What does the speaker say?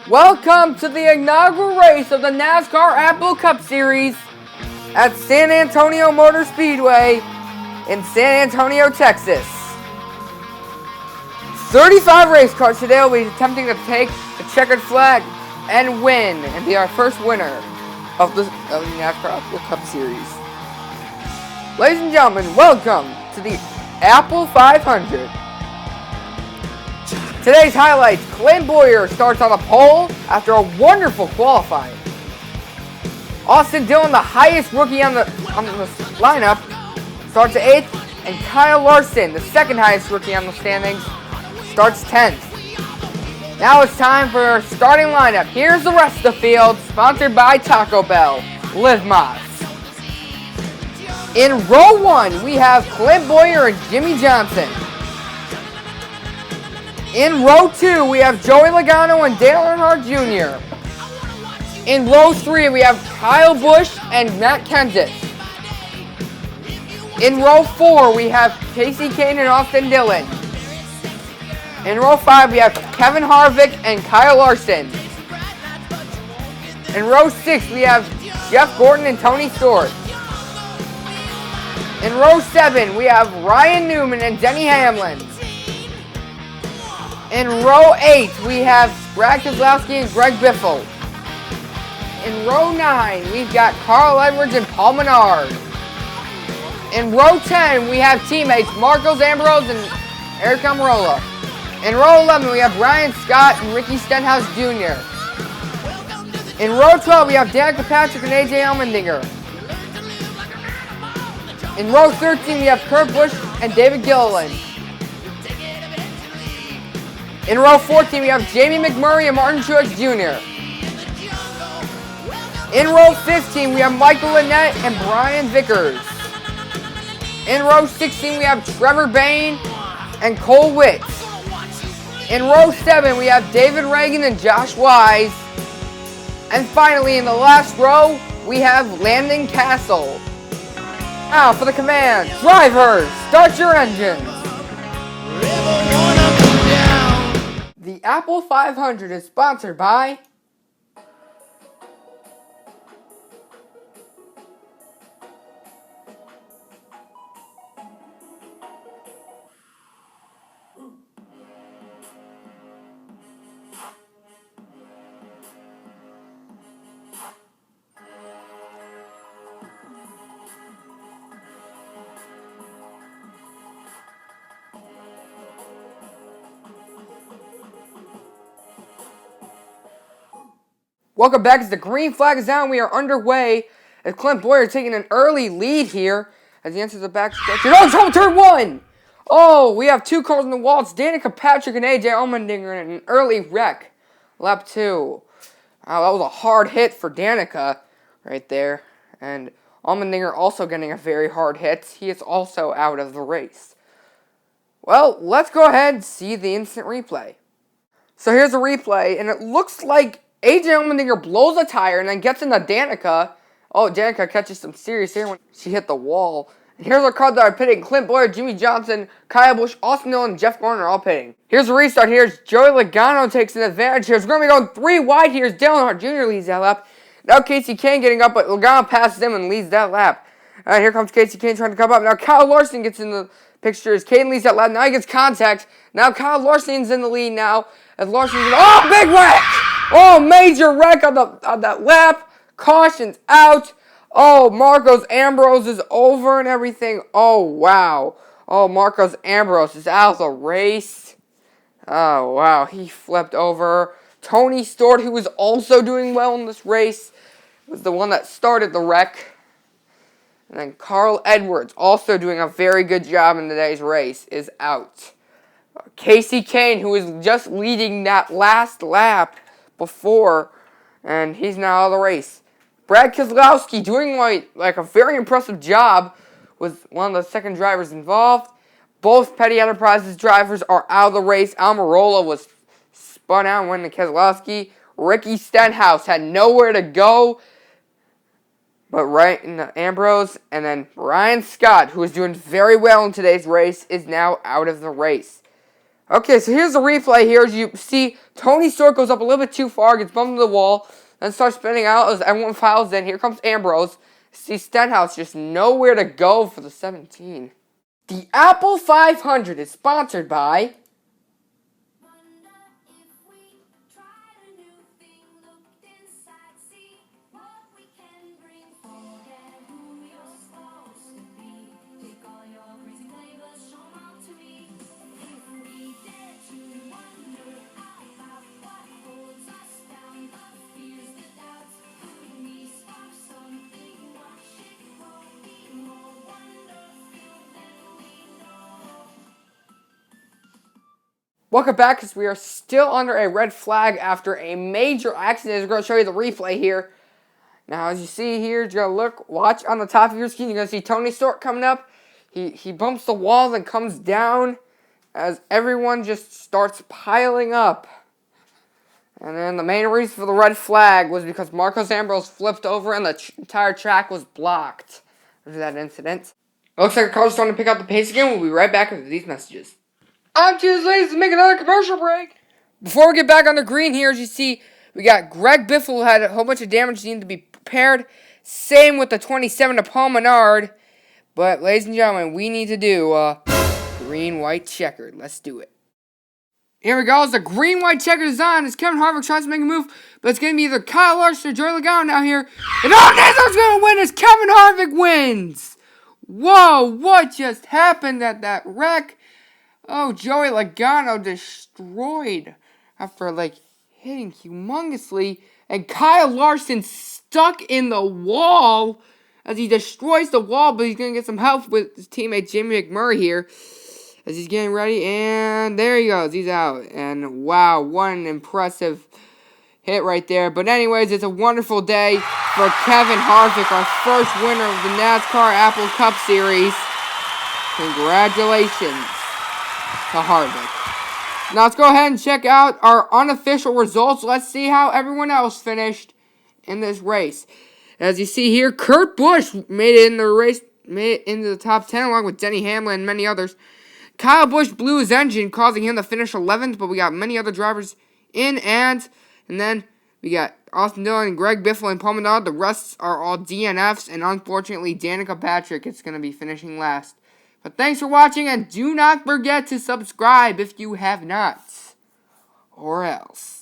Welcome to the inaugural race of the NASCAR Apple Cup Series at San Antonio Motor Speedway in San Antonio, Texas. 35 race cars today will be attempting to take the checkered flag and win and be our first winner of the NASCAR Apple Cup Series. Ladies and gentlemen, welcome to the Apple 500. Today's highlights: Clint Bowyer starts on the pole after a wonderful qualifying. Austin Dillon, the highest rookie on the lineup, starts 8th, and Kyle Larson, the second highest rookie on the standings, starts 10th. Now it's time for our starting lineup. Here's the rest of the field, sponsored by Taco Bell. Live Moss. In row 1, we have Clint Bowyer and Jimmy Johnson. In row 2, we have Joey Logano and Dale Earnhardt Jr. In row 3, we have Kyle Busch and Matt Kenseth. In row 4, we have Kasey Kahne and Austin Dillon. In row 5, we have Kevin Harvick and Kyle Larson. In row 6, we have Jeff Gordon and Tony Stewart. In row 7, we have Ryan Newman and Denny Hamlin. In row 8, we have Brad Keselowski and Greg Biffle. In row 9, we've got Carl Edwards and Paul Menard. In row 10, we have teammates Marcos Ambrose and Eric Almirola. In row 11, we have Ryan Scott and Ricky Stenhouse Jr. In row 12, we have Danica Patrick and AJ Allmendinger. In row 13, we have Kurt Busch and David Gilliland. In row 14, we have Jamie McMurray and Martin Truex Jr. In row 15, we have Michael Annett and Brian Vickers. In row 16, we have Trevor Bayne and Cole Witt. In row 7, we have David Reagan and Josh Wise. And finally, in the last row, we have Landon Castle. Now for the command. Drivers, start your engines. The Apple 500 is sponsored by Welcome back as the green flag is down. We are underway as Clint Bowyer taking an early lead here as he enters the back stretch. Oh, trouble, turn 1! Oh, we have 2 cars on the wall. It's Danica Patrick and AJ Allmendinger in an early wreck. Lap 2. Wow, that was a hard hit for Danica right there. And Allmendinger also getting a very hard hit. He is also out of the race. Well, let's go ahead and see the instant replay. So here's the replay, and it looks like AJ Allmendinger blows a tire and then gets into Danica. Oh, Danica catches some serious air when she hit the wall. And here's our cars that are pitting. Clint Bowyer, Jimmy Johnson, Kyle Busch, Austin Dillon, and Jeff Gordon are all pitting. Here's the restart. Here's Joey Logano takes an advantage here. It's going to be going 3 wide here. Dale Earnhardt Jr. leads that lap. Now Kasey Kahne getting up, but Logano passes him and leads that lap. All right, here comes Kasey Kahne trying to come up. Now Kyle Larson gets in the picture as Kahne leads that lap. Now he gets contact. Now Kyle Larson's in the lead now. As Larson's oh, big wreck! Oh, major wreck on that lap. Caution's out. Oh, Marcos Ambrose is over and everything. Oh, wow. Oh, Marcos Ambrose is out of the race. Oh, wow. He flipped over. Tony Stewart, who was also doing well in this race, was the one that started the wreck. And then Carl Edwards, also doing a very good job in today's race, is out. Kasey Kahne, who was just leading that last lap before, and he's now out of the race. Brad Keselowski doing like a very impressive job, was one of the second drivers involved. Both Petty Enterprises drivers are out of the race. Almirola was spun out and went to Keselowski. Ricky Stenhouse had nowhere to go but right in the Ambrose. And then Ryan Scott, who is doing very well in today's race, is now out of the race. Okay, so here's the replay here. As you see, Tony Stewart goes up a little bit too far, gets bumped into the wall, then starts spinning out as everyone files in. Here comes Ambrose. See Stenhouse just nowhere to go for the 17. The Apple 500 is sponsored by... Welcome back, because we are still under a red flag after a major accident. I'm going to show you the replay here. Now, as you see here, you're going to watch on the top of your screen. You're going to see Tony Stewart coming up. He bumps the wall and comes down as everyone just starts piling up. And then the main reason for the red flag was because Marcos Ambrose flipped over and the entire track was blocked after that incident. It looks like the car's starting to pick up the pace again. We'll be right back after these messages. I'm Tuesday, ladies, to make another commercial break. Before we get back on the green here, as you see, we got Greg Biffle, who had a whole bunch of damage needing to be prepared. Same with the 27 to Paul Menard. But, ladies and gentlemen, we need to do green, white, checkered. Let's do it. Here we go. It's the green, white, checkered design as Kevin Harvick tries to make a move. But it's going to be either Kyle Larson or Joey Logano now here. And Nestor's going to win as Kevin Harvick wins. Whoa, what just happened at that wreck? Oh, Joey Logano destroyed after, hitting humongously. And Kyle Larson stuck in the wall as he destroys the wall. But he's going to get some help with his teammate Jamie McMurray here as he's getting ready. And there he goes. He's out. And wow, what an impressive hit right there. But anyways, it's a wonderful day for Kevin Harvick, our first winner of the NASCAR Apple Cup Series. Congratulations to Harvick. Now let's go ahead and check out our unofficial results. Let's see how everyone else finished in this race. As you see here, Kurt Busch made it in the race, made it into the top 10 along with Denny Hamlin and many others. Kyle Busch blew his engine, causing him to finish 11th, but we got many other drivers in, and then we got Austin Dillon and Greg Biffle and Paul Menard. The rest are all DNFs, and unfortunately, Danica Patrick is going to be finishing last. But thanks for watching, and do not forget to subscribe if you have not. Or else.